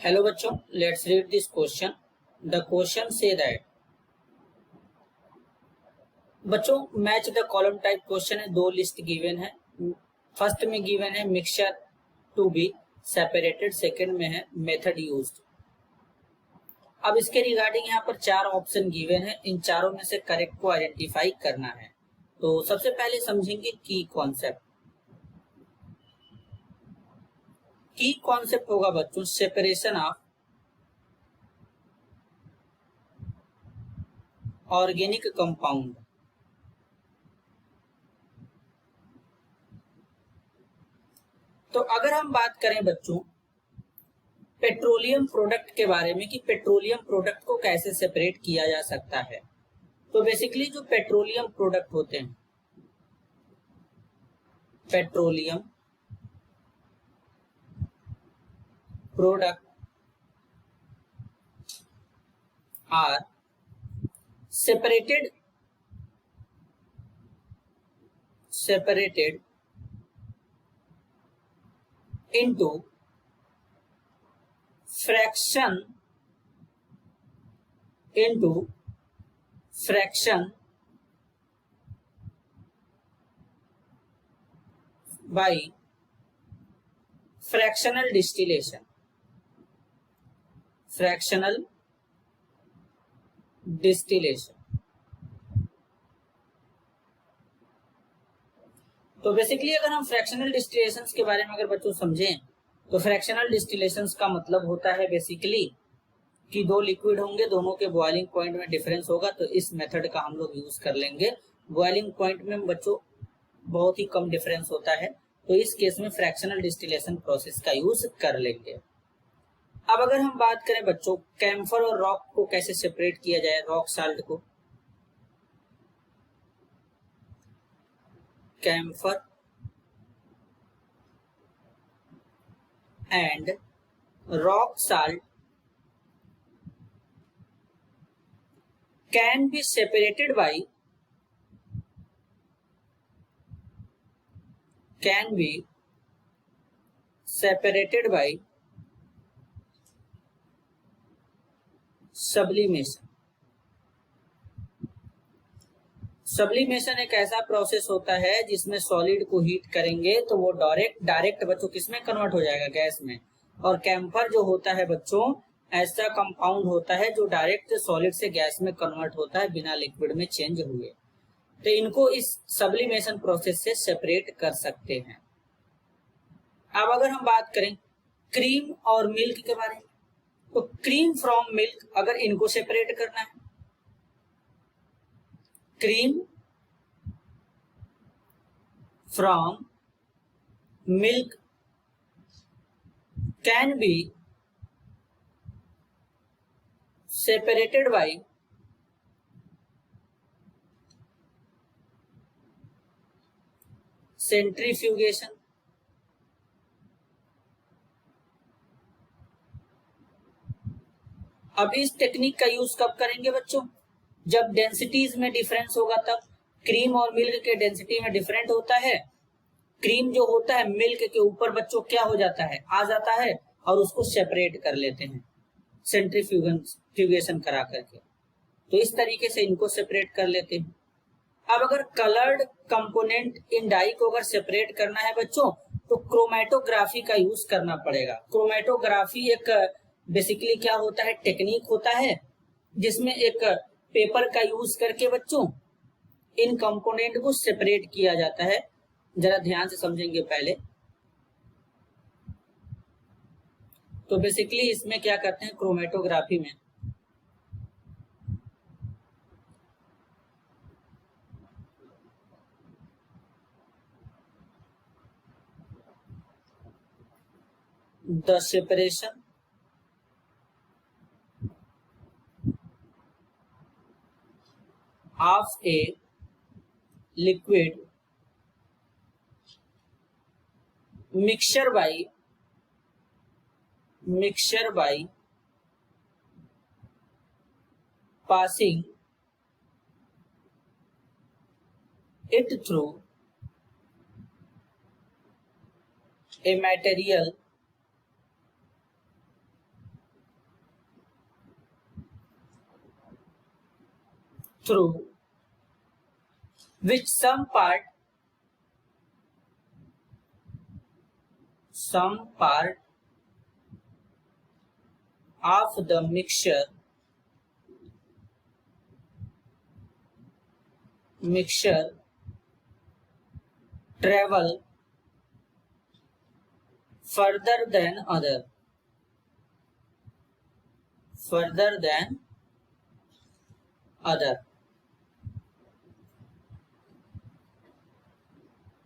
Hello बच्चों, let's read this question. The question says that बच्चों match the column type question है। दो list given है। First में गिवन है mixture to be separated, second में है मेथड यूज्ड। अब इसके रिगार्डिंग यहाँ पर चार ऑप्शन गिवन है, इन चारों में से करेक्ट को आइडेंटिफाई करना है। तो सबसे पहले समझेंगे की कॉन्सेप्ट। की कॉन्सेप्ट होगा बच्चों सेपरेशन ऑफ ऑर्गेनिक कंपाउंड। तो अगर हम बात करें बच्चों पेट्रोलियम प्रोडक्ट के बारे में कि पेट्रोलियम प्रोडक्ट को कैसे सेपरेट किया जा सकता है, तो बेसिकली जो पेट्रोलियम प्रोडक्ट होते हैं, petroleum product are separated into fraction by fractional distillation। तो बेसिकली अगर हम फ्रैक्शनल डिस्टिलेशंस के बारे में अगर बच्चों समझें तो फ्रैक्शनल डिस्टिलेशंस का मतलब होता है बेसिकली कि दो लिक्विड होंगे, दोनों के बॉइलिंग पॉइंट में डिफरेंस होगा, तो इस मेथड का हम लोग यूज कर लेंगे। बॉइलिंग पॉइंट में बच्चों बहुत ही कम डिफरेंस होता है, तो इस केस में फ्रैक्शनल डिस्टिलेशन प्रोसेस का यूज कर लेंगे। अब अगर हम बात करें बच्चों कैम्फर और रॉक को कैसे सेपरेट किया जाए, रॉक साल्ट को, camphor and rock salt can be separated by sublimation। Sublimation एक ऐसा प्रोसेस होता है जिसमें सॉलिड को हीट करेंगे तो वो डायरेक्ट बच्चों किसमें कन्वर्ट हो जाएगा, गैस में। और कैम्फर जो होता है बच्चों ऐसा कंपाउंड होता है जो डायरेक्ट सॉलिड से गैस में कन्वर्ट होता है बिना लिक्विड में चेंज हुए। तो इनको इस सब्लिमेशन प्रोसेस से सेपरेट कर सकते हैं। अब अगर हम बात करें क्रीम और मिल्क के बारे में, तो क्रीम फ्रॉम मिल्क अगर इनको सेपरेट करना है, cream from milk can be separated by centrifugation। अब इस टेक्निक का यूज कब करेंगे बच्चों, जब डेंसिटीज में डिफरेंस होगा तब। क्रीम और मिल्क के डेंसिटी में डिफरेंट होता है। क्रीम जो होता है मिल्क के ऊपर बच्चों क्या हो जाता है, आ जाता है, और उसको सेपरेट कर लेते हैं सेंट्रीफ्यूगेशन करा करके। तो इस तरीके से इनको सेपरेट कर लेते हैं। अब अगर कलर्ड कंपोनेंट इन डाई को अगर सेपरेट करना है बच्चों तो क्रोमेटोग्राफी का यूज करना पड़ेगा। क्रोमेटोग्राफी एक बेसिकली क्या होता है, टेक्निक होता है जिसमें एक पेपर का यूज करके बच्चों इन कंपोनेंट को सेपरेट किया जाता है। जरा ध्यान से समझेंगे पहले। तो बेसिकली इसमें क्या करते हैं, क्रोमेटोग्राफी में the separation of a liquid mixture by passing it through a material through which some part of the mixture travel further than other.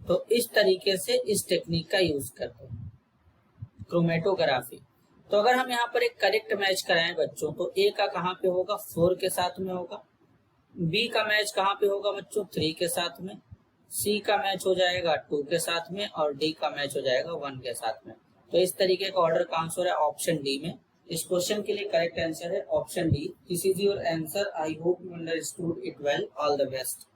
तो इस तरीके से इस टेक्निक का यूज करते हैं क्रोमेटोग्राफी। तो अगर हम यहाँ पर एक करेक्ट मैच कराएं बच्चों, तो ए का कहाँ पे होगा, 4 के साथ में होगा। बी का मैच कहाँ पे होगा बच्चों, 3 के साथ में। सी का मैच हो जाएगा 2 के साथ में, और डी का मैच हो जाएगा 1 के साथ में। तो इस तरीके का ऑर्डर का आंसर है ऑप्शन डी में। इस क्वेश्चन के लिए करेक्ट आंसर है option D. This is your answer. I hope you understood it well. All the best.